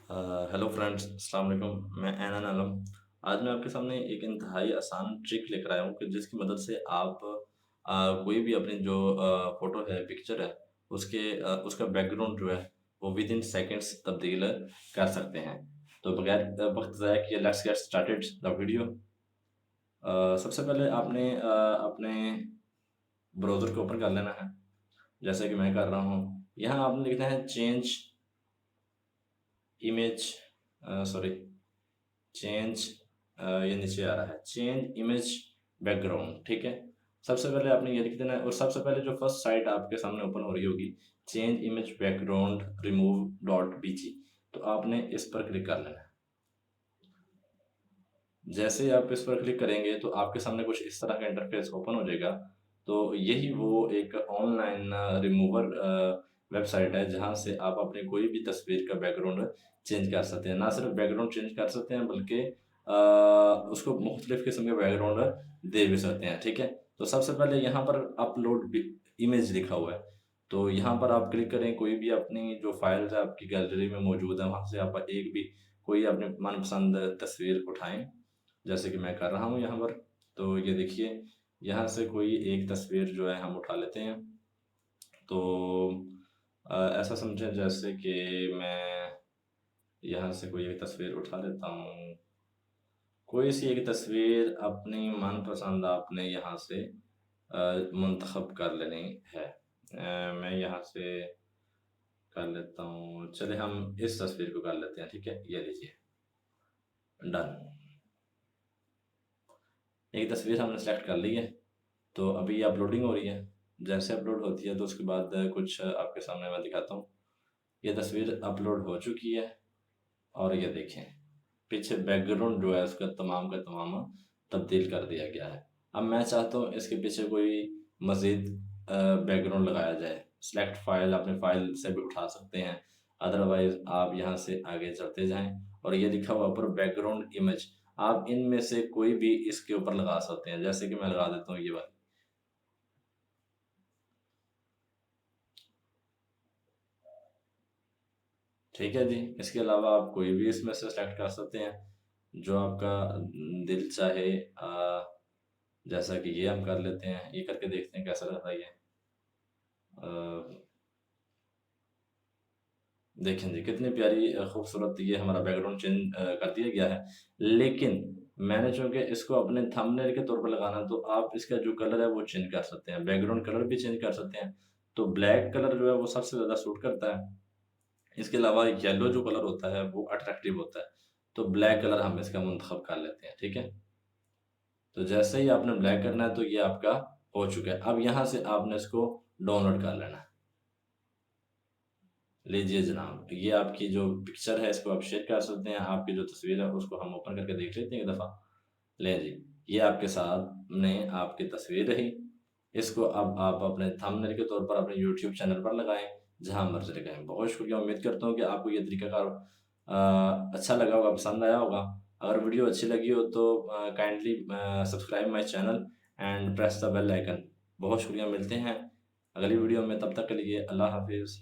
Hello friends, अस्सलाम वालेकुम। मैं ऐनान आलम। आज मैं आपके सामने एक इंतहाई आसान ट्रिक लेकर आया हूँ कि जिसकी मदद से आप कोई भी अपनी जो फ़ोटो है, पिक्चर है, उसका बैकग्राउंड जो है, वो विद इन सेकंड्स तब्दील कर सकते हैं। तो बगैर वक्त ज़ाया किए let's get started the video. सबसे पहले आपने अपने ब्राउज़र को ओपन कर लेना है, जैसे कि मैं कर रहा हूँ। यहाँ आपने लिखना है चेंज इमेज सॉरी चेंज ये नीचे आ रहा है चेंज इमेज बैकग्राउंड, ठीक है। सबसे पहले आपने ये लिख देना है और सबसे पहले जो फर्स्ट साइट आपके सामने ओपन हो रही होगी, change image background remove dot BG, तो आपने इस पर क्लिक कर लेना है। जैसे ही आप इस पर क्लिक करेंगे तो आपके सामने कुछ इस तरह का इंटरफेस ओपन हो जाएगा। तो यही वो एक ऑनलाइन रिमूवर वेबसाइट है जहाँ से आप अपनी कोई भी तस्वीर का बैकग्राउंड चेंज कर सकते हैं। ना सिर्फ बैकग्राउंड चेंज कर सकते हैं बल्कि उसको मुख्तलिफ किस्म के बैकग्राउंड दे भी सकते हैं, ठीक है। तो सबसे पहले यहाँ पर अपलोड इमेज लिखा हुआ है, तो यहाँ पर आप क्लिक करें। कोई भी अपनी जो फाइल्स है आपकी गैलरी में मौजूद है, वहाँ से आप एक भी कोई अपनी मनपसंद तस्वीर उठाएं, जैसे कि मैं कर रहा हूँ यहाँ पर। तो ये देखिए, यहाँ से कोई एक तस्वीर जो है हम उठा लेते हैं। तो ऐसा समझें जैसे कि मैं यहाँ से कोई एक तस्वीर उठा लेता हूँ। कोई सी एक तस्वीर अपनी मनपसंद आपने यहाँ से मुंतखब कर लेनी है। मैं यहाँ से कर लेता हूँ, चले हम इस तस्वीर को कर लेते हैं, ठीक है। ये लीजिए, डन। एक तस्वीर हमने सेलेक्ट कर ली है, तो अभी ये अपलोडिंग हो रही है। जैसे अपलोड होती है तो उसके बाद कुछ आपके सामने मैं दिखाता हूँ। ये तस्वीर अपलोड हो चुकी है और ये देखें, पीछे बैकग्राउंड जो है उसका तमाम का तमाम तब्दील कर दिया गया है। अब मैं चाहता हूँ इसके पीछे कोई मज़ीद बैकग्राउंड लगाया जाए। सेलेक्ट फाइल, अपने फाइल से भी उठा सकते हैं, अदरवाइज आप यहाँ से आगे चलते जाएं और ये लिखा हुआ ऊपर बैकग्राउंड इमेज, आप इनमें से कोई भी इसके ऊपर लगा सकते हैं। जैसे कि मैं लगा देता हूँ ये वाली, ठीक है जी। इसके अलावा आप कोई भी इसमें से सेलेक्ट कर सकते हैं जो आपका दिल चाहे। जैसा कि ये हम कर लेते हैं, ये करके देखते हैं कैसा रहता है ये। अ, देखें जी, कितनी प्यारी खूबसूरत ये हमारा बैकग्राउंड चेंज कर दिया गया है। लेकिन मैंने चूंकि इसको अपने थंबनेल के तौर पर लगाना, तो आप इसका जो कलर है वो चेंज कर सकते हैं, बैकग्राउंड कलर भी चेंज कर सकते हैं। तो ब्लैक कलर जो है वो सबसे ज़्यादा सूट करता है। इसके अलावा येलो जो कलर होता है वो अट्रैक्टिव होता है। तो ब्लैक कलर हम इसका मुंतखब कर लेते हैं, ठीक है। तो जैसे ही आपने ब्लैक करना है तो ये आपका हो चुका है। अब यहाँ से आपने इसको डाउनलोड कर लेना है। लीजिए जनाब, ये आपकी जो पिक्चर है इसको आप शेयर कर सकते हैं। आपकी जो तस्वीर है उसको हम ओपन करके देख लेते हैं एक दफ़ा। ले जी, ये आपके सामने आपकी तस्वीर रही। इसको अब आप अपने थंबनेल के तौर पर अपने यूट्यूब चैनल पर लगाएं, जहां मर्जी लगाएं। बहुत शुक्रिया, उम्मीद करता हूँ कि आपको ये तरीकाकार अच्छा लगा होगा, पसंद आया होगा। अगर वीडियो अच्छी लगी हो तो kindly subscribe my channel and press the bell icon. बहुत शुक्रिया, मिलते हैं अगली वीडियो में, तब तक के लिए अल्लाह हाफिज़।